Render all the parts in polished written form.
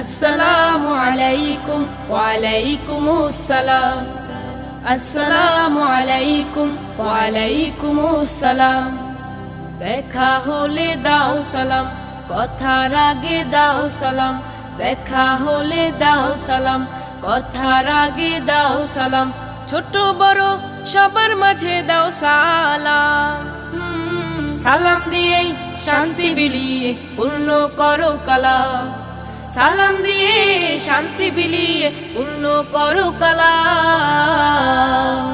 আসসালামু আলাইকুম ওয়া আলাইকুমুস সালাম। আসসালামু আলাইকুম ওয়া আলাইকুমুস সালাম। দেখা হলে দাও সালাম, কথার আগে দাও সালাম। দেখা হলে দাও সালাম, কথার আগে দাও সালাম। ছোট বড় সবার মাঝে দাও সালাম। সালাম দিয়ে শান্তি বিলিয়ে পূর্ণ করো কালাম। সালাম দিয়ে শান্তি বিলিয়ে পূর্ণ করো কালাম।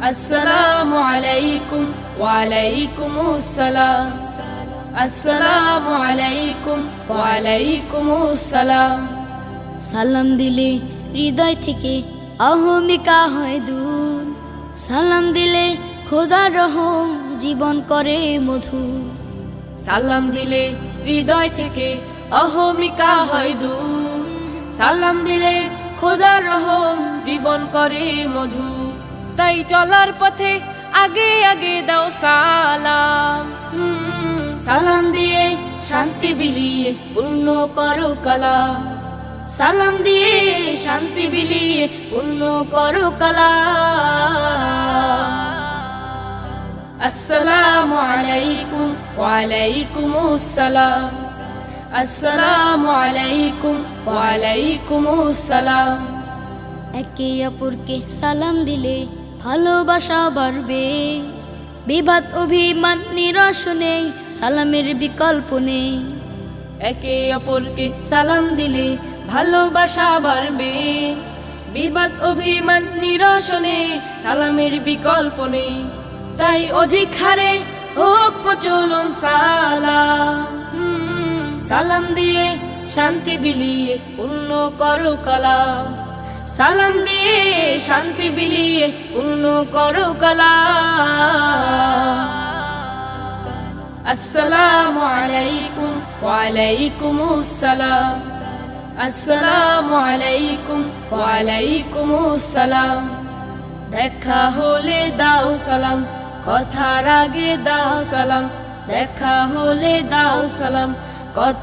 আসসালামু আলাইকুম ওয়া আলাইকুমুস সালাম। আসসালামু আলাইকুম ওয়া আলাইকুমুস সালাম। সালাম দিলে হৃদয় থেকে অহমিকা হয় দূর। সালাম দিলে খোদার রহম জীবন করে মধুর। সালাম দিলে হৃদয় থেকে অহমিকা হয় দূর। সালাম দিলে খোদার রহম জীবন করে মধু। তাই চলার পথে আগে আগে দাও সালাম। সালাম দিয়ে শান্তি বিলিয়ে পূর্ণ করো কালাম। সালাম দিয়ে শান্তি বিলিয়ে পূর্ণ করো কালাম। আসসালামু আলাইকুম ওয়া আলাইকুমুস সালাম। আসসালামু আলাইকুম ওয়া আলাইকুমুস সালাম। একে অপরকে সালাম দিলে ভালোবাসা বাড়বে। বিবাদ অভিমান নিরস নেই, সালামের বিকল্প নেই। একে অপরকে সালাম দিলে ভালোবাসা বাড়বে। বিবাদ অভিমান নিরসনে সালামের বিকল্প নেই। তাই অধিক হারে হোক প্রচলন সালাম। সালাম দিয়ে শান্তি বিলিয়ে পূর্ণ করো কালাম। সালাম দিয়ে শান্তি বিলিয়ে পূর্ণ করো কালাম। আসসালামু আলাইকুম ওয়া আলাইকুমুস সালাম। আসসালামু আলাইকুম ওয়া আলাইকুমুস সালাম। দেখা হলে দাও সালাম, কথার আগে দাও সালাম। দেখা হলে দাও সালাম, কথা